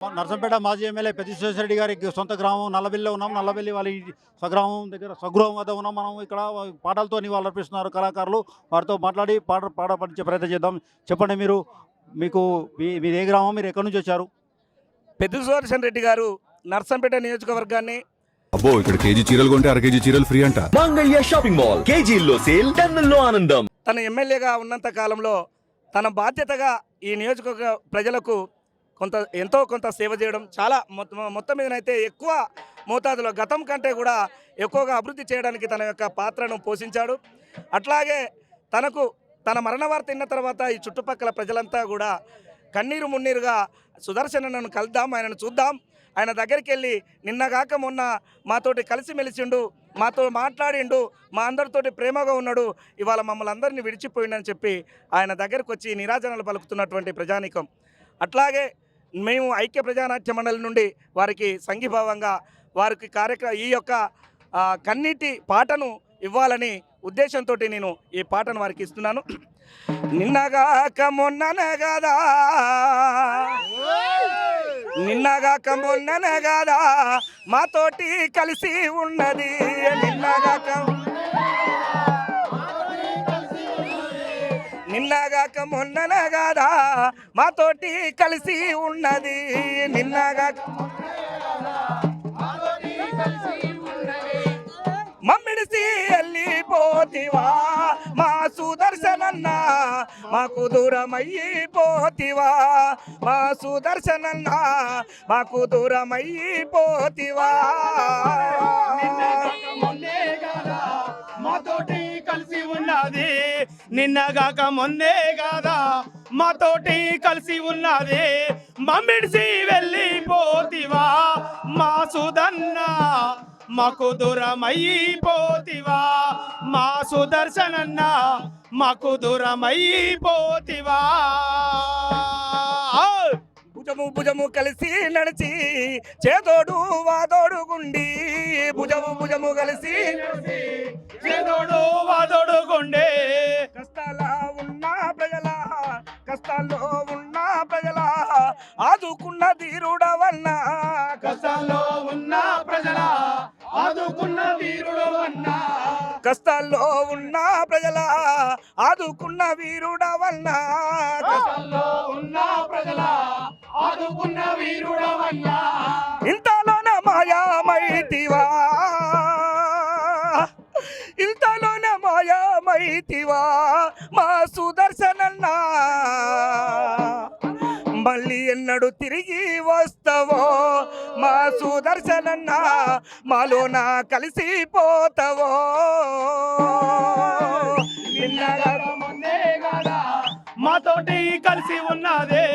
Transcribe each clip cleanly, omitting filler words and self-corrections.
నర్సంపేట మాజీ ఎమ్మెల్యే పెద్ది రెడ్డి గారి సొంత గ్రామం నల్లబెల్లిలో ఉన్నాం. నల్లబెల్లి వాళ్ళ స్వగ్రామం దగ్గర స్వగృహం వద్ద ఉన్నాం. మనం ఇక్కడ పాటలతో నివాళులు అర్పిస్తున్నారు కళాకారులు. వారితో మాట్లాడి పాట పట్టించే ప్రయత్నం చేద్దాం. చెప్పండి, మీకు మీది ఏ గ్రామం, మీరు ఎక్కడి నుంచి వచ్చారు? పెద్ది రెడ్డి గారు నర్సంపేట నియోజకవర్గాన్ని అబ్బో, ఇక్కడ కేజీ చీరలు కొంటే అర కేజీ చీరలు ఫ్రీ అంట. మంగళ్య షాపింగ్ మాల్, కేజీల్లో సేల్, టన్నుల్లో ఆనందం. తన ఎమ్మెల్యేగా ఉన్నంత కాలంలో తన బాధ్యతగా ఈ నియోజకవర్గ ప్రజలకు ఎంతో కొంత సేవ చేయడం, చాలా మొత్తం మీదనైతే ఎక్కువ మోతాదులో గతం కంటే కూడా ఎక్కువగా అభివృద్ధి చేయడానికి తన యొక్క పాత్రను పోషించాడు. అట్లాగే తన మరణ వార్త విన్న తర్వాత ఈ చుట్టుపక్కల ప్రజలంతా కూడా కన్నీరు మున్నీరుగా సుదర్శనను కలుద్దాం, ఆయనను చూద్దాం, ఆయన దగ్గరికి వెళ్ళి నిన్నగాక మొన్న మాతోటి కలిసిమెలిసిండు, మాతో మాట్లాడిండు, మా అందరితోటి ప్రేమగా ఉన్నాడు, ఇవాళ మమ్మల్ని అందరినీ విడిచిపోయిండని చెప్పి ఆయన దగ్గరకు వచ్చి నిరాజనాలు పలుకుతున్నటువంటి ప్రజానీకం. అట్లాగే మేము ఐక్య ప్రజానాట్య మండలి నుండి వారికి సంఘీభావంగా వారికి ఈ యొక్క కన్నీటి పాటను ఇవ్వాలని ఉద్దేశంతో నేను ఈ పాటను వారికి ఇస్తున్నాను. నిన్నగాక మొన్ననే కదా, నిన్నగాక మొన్ననే కదా మాతోటి కలిసి ఉన్నది, నిన్నగాక మొన్ననే కదా మాతోటి కలిసి ఉన్నది, మమ్మిడిసి వెళ్ళిపోతివా మా సుదర్శనన్న, మాకు దూరమయ్యిపోతివా మా సుదర్శనన్న, మాకు దూరమయ్యిపోతివా. మాతోటి కలిసి ఉన్నది, నిన్నగాక మొన్నే కాదా మాతోటి కలిసి ఉన్నది, మమ్మిడిసి వెళ్ళిపోతివా మా సుదన్న, మాకు దూరమయ్యిపోతివా మా సుదర్శనన్న, మాకు దూరమయ్యిపోతివా. భుజము కలిసి నడిచి చేదోడు వాదోడు గుండి, భుజము కలిసి చేదోడు వాదోడు గుండే, కష్టాల్లో ఉన్న ప్రజల ఆదుకున్న ధీరుడవన్నా, కష్టాల్లో ఉన్న ప్రజల ఆదుకున్న వీరుడవన్నా, కష్టాల్లో ఉన్న ప్రజల ఆదుకున్న వీరుడవన్నా, కష్టాల్లో ఉన్న ప్రజల ఆదుకున్న వీరుడవన్నా. ఇంతలోన మాయామైతివా, ఇంతలోన మాయామైతివా మా సుదర్శనన్నా, మళ్ళీ ఎన్నడు తిరిగి వస్తావో మా సుదర్శనన్నా, మాలోన కలిసిపోతావో. నిన్నగాక మొన్నే కాదా మాతోటి కలిసి ఉన్నదే,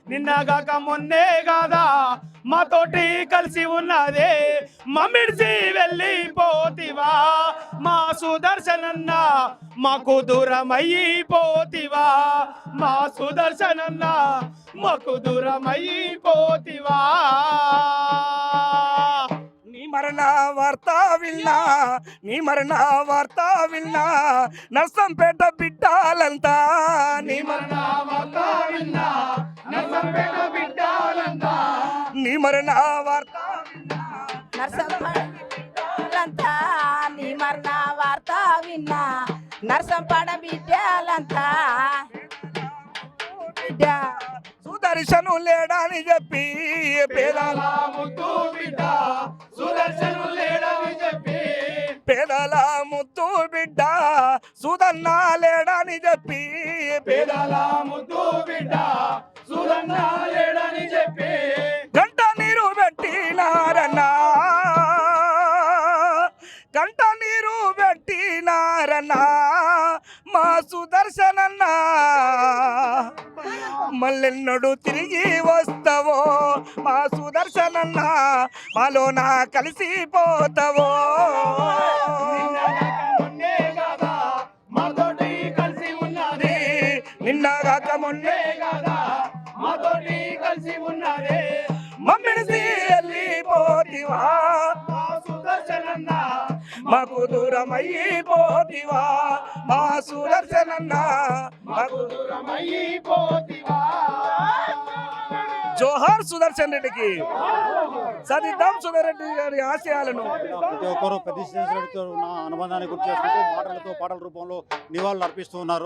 నిన్నగాక మొన్నే కాదా మాతోటి కలిసి ఉన్నదే, మమ్మిడిసి వెళ్ళిపోతివా మా సుదర్శనన్న, మాకు దూరమయ్యిపోతివా మా సుదర్శనన్న, మాకు దూరమయ్యిపోతివా. నీ మరణ వార్త విన్నా నర్సంపేట బిడ్డాలంతా, నీ మరణ వార్త విన్నా నర్సంపేట బిడ్డాలంతా, నీ మరణ వార్త నర్సంపేట నీ మరణ వార్త విన్నా నర్సంపేట బిడ్డాలంతా, సుదర్శను లేడని చెప్పి పేదల ముద్దు బిడ్డ, సుదర్శను లేడని చెప్పి పేదల ముద్దు బిడ్డ, సుదన్న లేడని చెప్పి పేదల ముద్దు బిడ్డ, సుదన్న లేడని చెప్పి గంట నీరు పెట్టినారన్నా, గంట నీరు పెట్టినారన్నా మా సుదర్శనన్నా, మళ్ళెన్నడు తిరిగి వస్తావో మా సుదర్శనన్న, మాలోన కలిసిపోతావో. మాతోటి కలిసి ఉన్నది, నిన్నగాక మొన్నే కాదా మాతోటి కలిసి ఉన్నది, మమ్మిడిసి వెళ్ళిపోతివా మా సుదర్శనన్న, మాకు దూరమయ్యిపోతివా మా సుదర్శనన్న, మాకు దూరమయ్యిపోతివా. జోహార్ సుదర్శన్ రెడ్డికి. సాధిద్దాం సుదర్శన్ రెడ్డి గారి ఆశయాలను. ప్రతి ఒక్కరూ పెద్ద రెడ్డితో ఉన్న అనుబంధాన్ని గుర్తు చేసుకుంటూ మాటలతో పాటల రూపంలో నివాళులు అర్పిస్తూ ఉన్నారు.